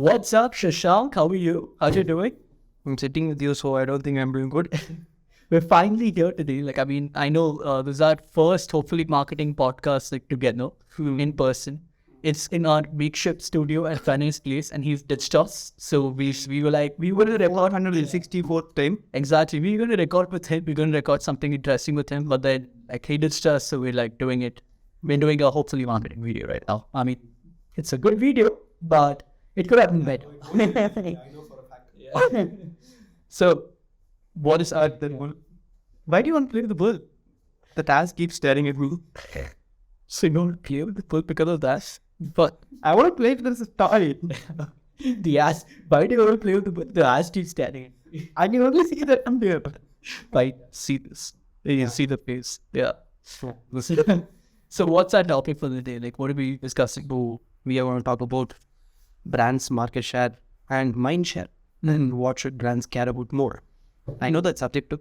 What's up, Shashank? How are you? How you doing? I'm sitting with you, so I don't think I'm doing good. We're finally here today. I know this is our first, hopefully, marketing podcast together in person. It's in our makeshift studio at Fanny's place, and he's ditched us. So we were like, we were going to record 164th time. exactly. We were going to record with him. We're going to record something interesting with him, but then he ditched us, so we're doing it. We're doing a hopefully marketing video right now. I mean, it's a good video, but it could have been better. So, what is our bull? Why do you want to play with the bull? The task keeps staring at me. So you don't play with the bull because of that. But I want to play with this toy. the ass. Why do you want to play with the bull? The ass keeps staring. I can only see that I'm there. Right. See this. You see the face. Yeah. So what's our topic for the day? What are we discussing? We are going to talk about brands, market share, and mind share. And what should brands care about more? I know that's subjective.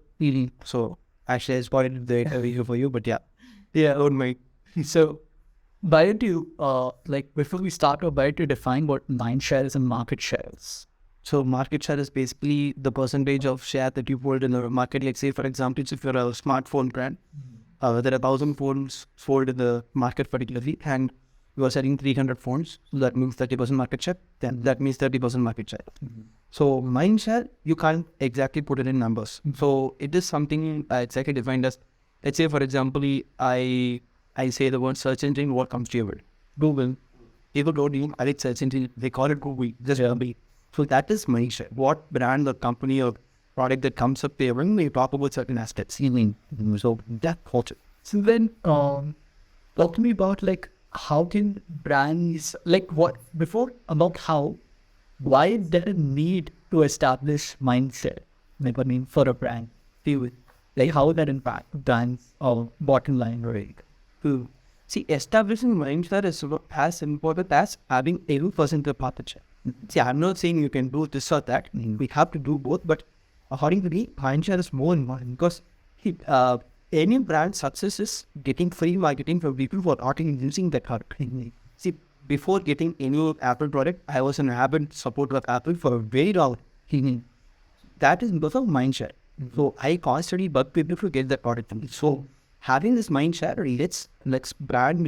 So actually, I spoiled the interview for you, but yeah, don't mind. So, why don't you, before we start, why don't you define what mind share is and market share is? So market share is basically the percentage of share that you hold in the market. Like say, for example, if you're a smartphone brand, there are 1,000 phones sold in the market particularly, and you are selling 300 phones, so that means 30% market share. Then that means 30% market share. So mind share, you can't exactly put it in numbers. So it is something exactly defined as, let's say for example, I say the word search engine, what comes to your word? Google. People don't even call it search engine, they call it Google. Just Google. So that is mind share. What brand or company or product that comes up there when we talk about certain aspects. So that culture. So then, talk to me about how can brands why is there a need to establish mindset? For a brand, how would that impact brands or bottom line, right? See, establishing mindset is as important as having 80% of partnership. See, I'm not saying you can do this or that. We have to do both, but according to me, mindset is more important because any brand success is getting free marketing from people who are not even using that product. See, before getting any Apple product, I was an avid supporter of Apple for a very long time. That is because of mindshare. So I constantly bug people to get that product. So having this mindshare, let's brand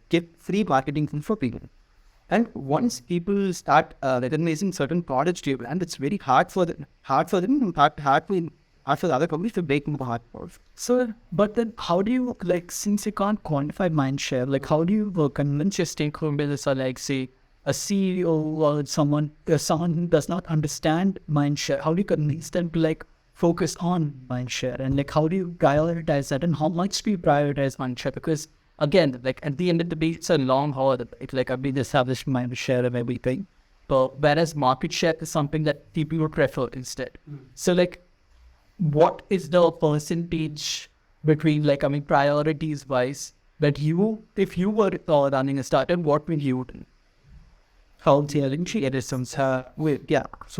get free marketing for people. And once people start recognizing certain products to your brand, it's very hard for them, hard for the other companies to break more hard. So, but then how do you, since you can't quantify mind share, how do you convince your stakeholders or say a CEO or someone who does not understand mind share, how do you convince them to focus on mind share and how do you prioritize that and how much do you prioritize mind share? Because again, at the end of the day, it's a long haul. It's I've been established mind share and everything. But whereas market share is something that people would prefer instead. So what is the percentage between priorities wise that if you were running a startup, what would you do? How challenging it is so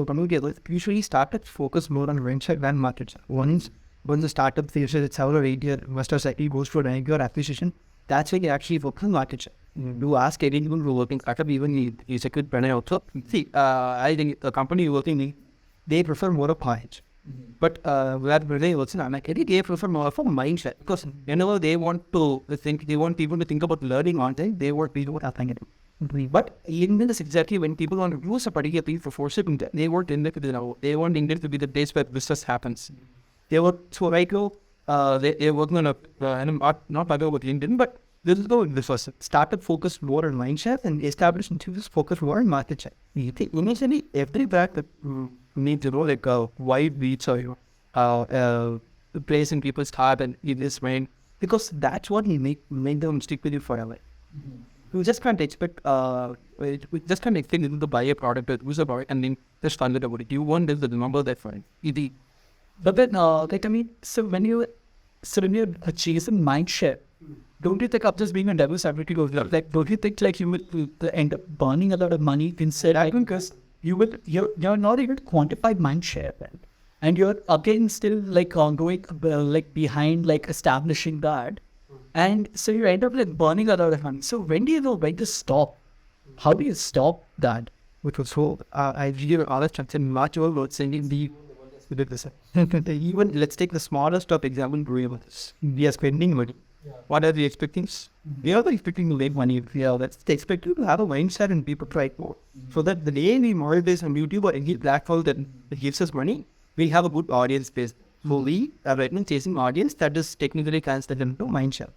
coming together, usually startups focus more on venture than market share. Once the startup faces its several 8-year investor cycle goes for an IPO acquisition, that's when you actually focus on market share. You ask anyone who working startup, even is a good brand also. See, I think the company you're working in, they prefer more of points. But where they also they prefer more of a mindset because whenever they want to think, they want people to think about learning on time, they want people to have it. But in this exactly when people want to use a particular thing for forcing, they want India to be the place where business happens. They work so they're working on not talking about Indian, but this is going this was startup focus more on mindset and established institutions focus more on market share. Initially, every brand that needs a wide reach or place in people's heart and in this mind because that's what make them stick with you forever. You just can't expect we just can't expect them to buy a product or use a product and then just fund it about it. You want them to remember that for it. But then so when you're chasing mind share, don't you think of just being a devil's advocate? Don't you think you will end up burning a lot of money instead? I think because you're not able to quantify mind share, and you're again still going behind establishing that, and so you end up burning a lot of money. So when do you know when to stop? How do you stop that? which was so I really honest and much about sending the even let's take the smallest of example. We are spending money. What are we expecting? We are not expecting to make money. That's expecting to have a mindset and people try more. So that the day we monetize on YouTube or any platform that gives us money, we have a good audience base. So we are right now chasing audience that is technically translated into mindshare.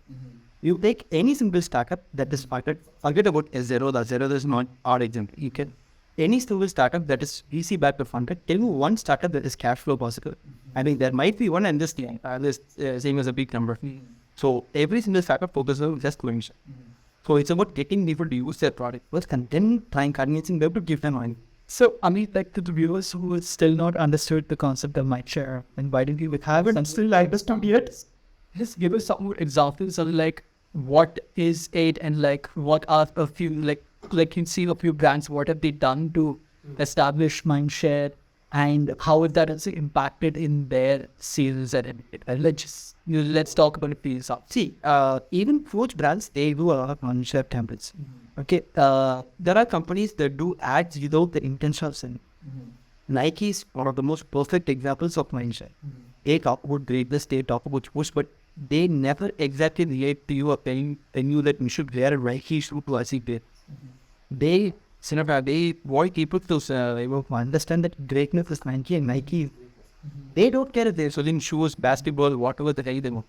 You take any simple startup that is started, forget about Zero. The Zero is not our example. You can any single startup that is VC backed or funded. Tell me one startup that is cash flow positive. I think there might be one, and this same as a big number. So every single startup focuses on just mindshare. So it's about getting people to use their product first, and then trying convincing them to give them money. So, I mean, like to the viewers who still not understood the concept of Mindshare, and why did you haven't and still understood yet, just give us some more examples of like what is it and like what are a few like you see a few brands, what have they done to establish Mindshare and how is that also impacted in their sales and everything. And let's talk about it please. See, even food brands, they do a lot of mindshare templates. Okay, there are companies that do ads without the intention of selling. Nike is one of the most perfect examples of mindshare. They talk about greatness, they talk about push, but they never exactly relate to you or telling you that you should wear a Nike shoe to achieve it. They want people to understand that greatness is Nike and Nike. They don't care if they're selling shoes, basketball, whatever the hell they want.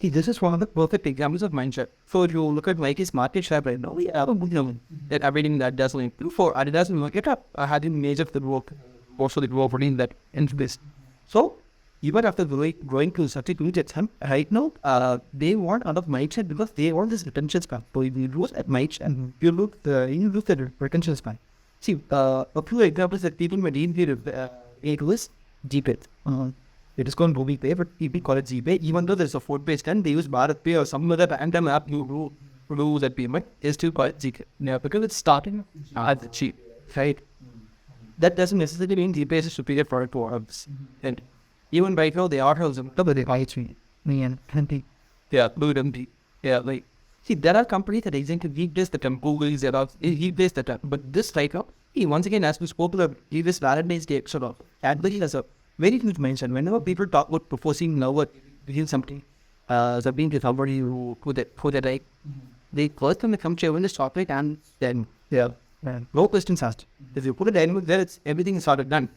See, this is one of the perfect examples of mindshare. So if you look at Nike's market share right now, we have a good number that everything that doesn't improve for Adidas and look it up. I had a major the work, also the work in that into this. So even after going to such a huge extent, right now, they want out of mindshare because they want this retention span. So if you look at mindshare and you look at the retention span. See, a few examples that people may deem is GPay. It is called Movie Pay, but people call it GPay. Even though there's a phone-based and they use Bharat Pay or some other random app you do that payment, is still called GPay. Yeah, because it's starting At cheap, right? That doesn't necessarily mean GPay is a superior product to ours. And even right now, they are also like see, there are companies that exactly replace the term. Google is replace the term, but this right now, once again, as we spoke about, this Valentine's Day sort of Cadbury has a very huge mindset. Whenever people talk about proposing love or doing something, something to somebody who they like, they first time they come to the chocolate and then no questions asked. If you put it anywhere there, it's everything is sort of done.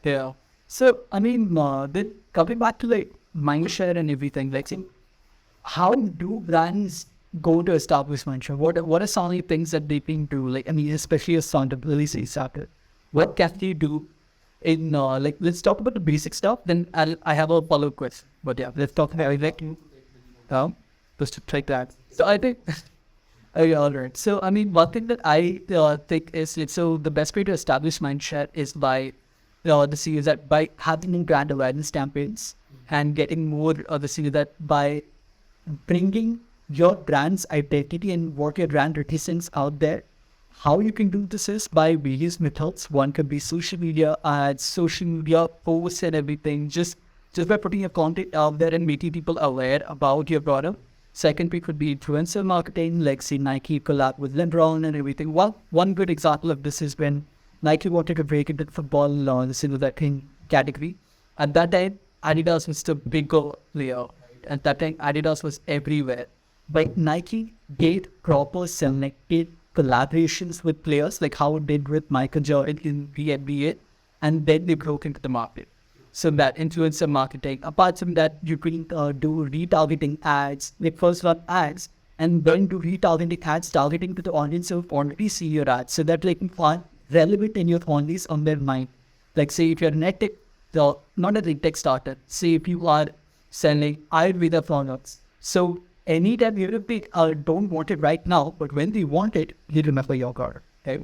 Yeah. So, I mean, then coming back to like Mindshare and everything, like, how do brands go to establish Mindshare? What are some of the things that they can do? Like, I mean, especially as startup, really say startup. What can you do in, like, let's talk about the basic stuff, then I have a follow-up question. But yeah, let's talk about it. Just to take that. So I think, all right. So, I mean, one thing that I think is, so the best way to establish Mindshare is by by having brand awareness campaigns and getting more that by bringing your brand's identity and what your brand represents out there. How you can do this is by various methods. One could be social media ads, social media posts and everything. Just by putting your content out there and making people aware about your product. Second way could be influencer marketing, like say Nike collab with LeBron and everything. Well, one good example of this is when Nike wanted to break into football, that thing category. At that time, Adidas was the bigger player. At that time, Adidas was everywhere. But Nike did proper selected collaborations with players, like how it did with Michael Jordan in the NBA, and then they broke into the market. So that influencer marketing. Apart from that, you can do retargeting ads, like first run ads, and then do retargeting ads targeting to the audience who already see your ads, so that they can find relevant in your audience on their mind. Like say if you're an edtech, not a tech starter, say if you are selling Ayurveda products. So anytime you don't want it right now, but when they want it, you remember your card. Okay?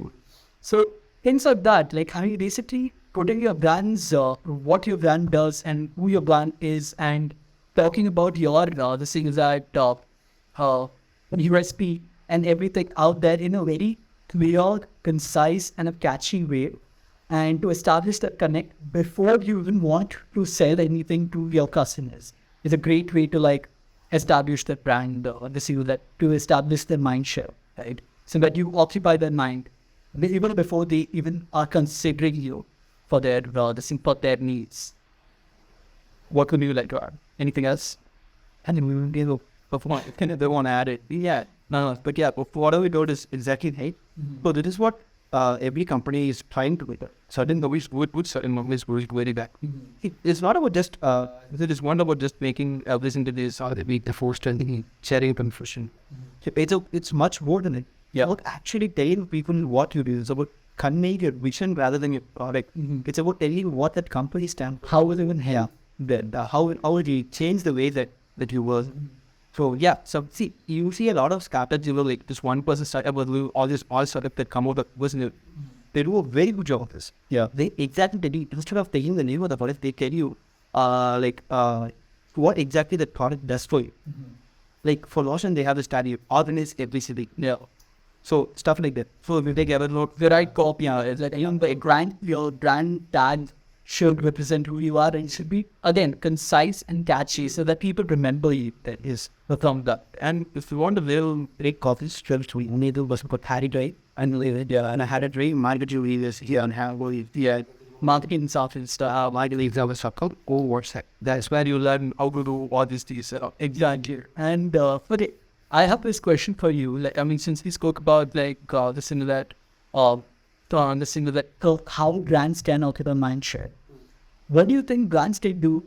So things like that, like how you basically putting your brands, what your brand does and who your brand is, and talking about your the things that USP and everything out there in a very clear, concise and a catchy way, and to establish that connect before you even want to sell anything to your customers is a great way to like establish that brand, to establish their mind share, right? So that you occupy their mind. even before they even are considering you for their needs. What would you like to add? Anything else? And then we will be able to perform. If they want to add it, yeah, no, but yeah, but what do we do is exactly right. So this is what every company is trying to do. Certain companies would certain companies would very back. It's not about just it is not about just making everything to this or the forced and sharing confusion. It's much more than it. Yeah, about actually telling people what you do. It's about conveying your vision rather than your product. It's about telling you what that company stands, how it even here, how it change the way that you work. So yeah, so see, you see a lot of startups, like this one person startup with all startups that come out of wasn't it? They do a very good job of this. Yeah, they exactly tell you, instead of taking the name of the product, they tell you what exactly the product does for you. Like for Lotion, they have a study organize everything. Yeah. So stuff like that. So if you take a look, the right copy, it's like your brand tag should represent who you are, and it should be again concise and catchy so that people remember you. That is the thumb up. And if you want a little great coffee, straight we needle was got Harry Day and I had a dream marketing leaders here and how we marketing software and stuff. I believe that was called WhatsApp. That's where you learn how to do all these things. Exactly. And for the I have this question for you. Like, I mean, since we spoke about like how brands can occupy mindshare, what do you think brands can do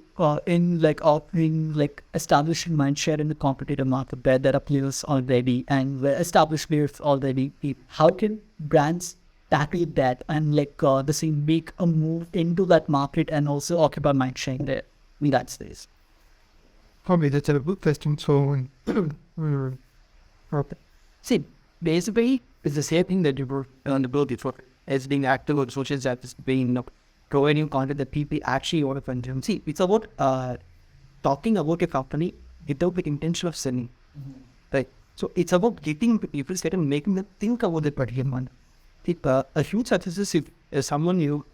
in like offering like establishing mindshare in the competitive market where there are players already and where established players already? How can brands tackle that and like the same make a move into that market and also occupy mindshare there in that space? Probably that's a good question. So, see, basically, it's the same thing that you were on the build before. As being active on social service, being providing content that people actually want to consume. See, it's about talking about a company without the intention of selling. Right? So, it's about getting people started making them think about the particular one. A huge success is if someone you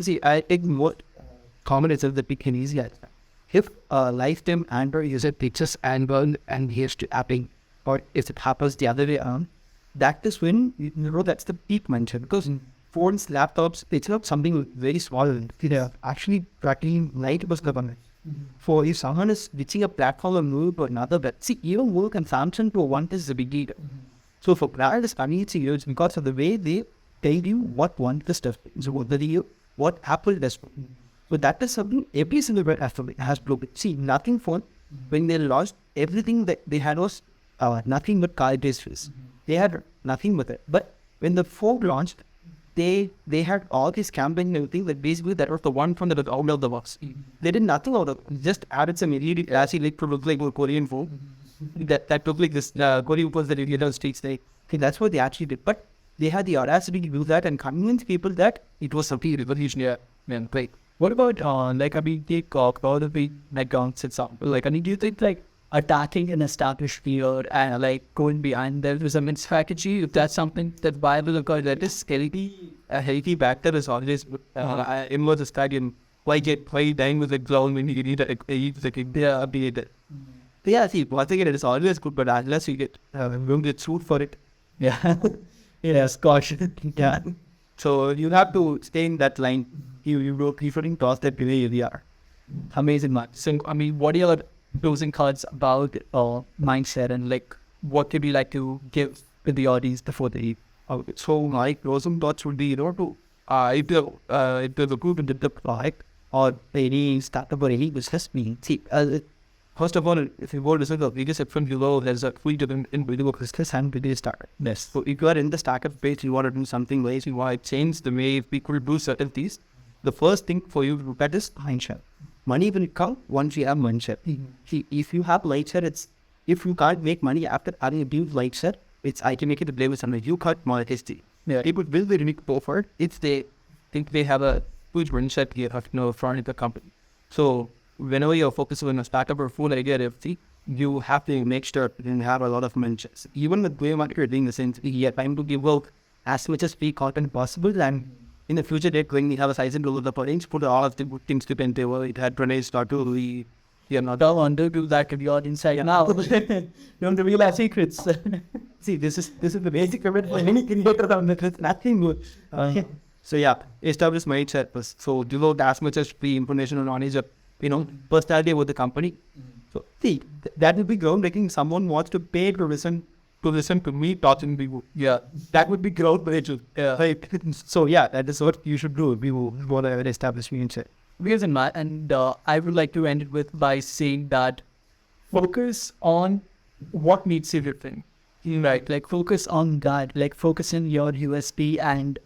see, I think what common is that we can easily if a lifetime Android user pictures Android and here's to apping, or if it happens the other way around, that is when you know that's the peak mention because phones, laptops, it's not something very small. They're actually tracking 90% of it. For if someone is switching a platform or move to another, but see, even more consumption to one is a big deal. So for brands, it's huge because of the way they tell you what one the stuff is, what Apple does. But that is something every single brand has broken. See, nothing phone, when they launched, everything that they had was nothing but car-based face. They had nothing with it. But when the phone launched, they had all this campaign and everything that basically that was the one from the out of the box. They did nothing out of it. Just added some LED actually like to look like a Korean phone. That looked like this Korean was that United States. Okay, that's what they actually did. But they had the audacity to do that and convince people that it was something revolutionary. Man, great. What about like I mean take all the big McDonald's example? Like I mean do you think like attacking an established field and like going behind there was a strategy, if that's something that viable because that is a healthy factor is always in the stadium. Why dying with a clown when you need a beat? Yeah, see, once again, it is always good, but unless you get sued for it. Yeah. Yes, caution. Yeah. So you have to stay in that line. You go preferring toss that way you are. Amazing, man. So, I mean, what are your closing thoughts about mindset and like what would you like to give to the audience before they eat? So my closing thoughts would be, to if there's a group in the product or any startup or any business, see, first of all, if you go to the biggest section below, there's a free different individual business and video startup. Yes. So if you are in the startup phase, you want to do something ways, you want to change the way people do certain things. The first thing for you to look at is mindshare. Money will come once you have mindshare. See, if you have mindshare, if you can't make money after having a build mindshare, it's I can make it to play with something. You can't monetize. Yeah. People will be unique for it if they think they have a huge mindset here front of the company. So whenever you're focused on a startup or full idea, you have to make sure you have a lot of mindshare. Even with way market, you're doing the same thing. You have time to give work as much as free content possible, and in the future, they're going to have a size and rule of the points, put all of the good things to pen table. It had Pranay start to You're not the one to do that if you're inside now. Don't reveal our secrets. See, this is the basic of it for any creator on it. It's nothing good. So yeah, establish mindset first. So devote as much as free information or knowledge of personality about the company. So see, that will be groundbreaking. Someone wants to pay to listen to me talking to you. Yeah. That would be groundbreaking. Yeah. Right. So yeah, that is what you should do if you want to establish mindset. Because I would like to end it with by saying that focus on what needs everything. Right. Like focus on that. Like focus on your USP and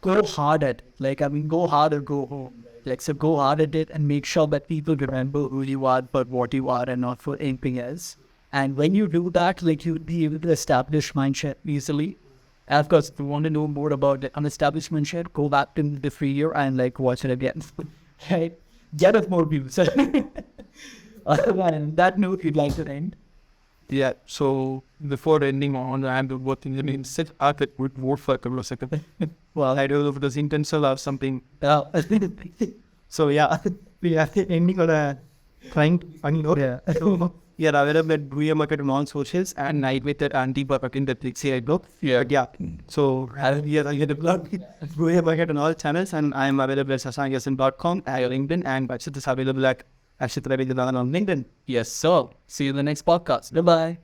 go hard at it. Like, I mean, go hard or go home. Like, so go hard at it and make sure that people remember who you are, but what you are and not for anything else. And when you do that, like, you'll be able to establish mindshare easily. And of course, if you want to know more about the unestablished mindshare, go back to the free year and like watch it again. Right? Get us more views. And that note, we'd like to end. Yeah, so before ending on, I'm working in set art it would work for a couple of seconds. Well, I don't know if it was intentional or something. So yeah, we are ending on a funny note. Yeah. Yeah, available at Booyah Market on all socials and I with that anti-buck in the Pixie I blog. Yeah. So here I get a blog Booyah Market on all channels and I am available at sasangasan.com, at LinkedIn, and Bachit is available at Ashit Ravi on LinkedIn. Yes, so see you in the next podcast. Bye-bye.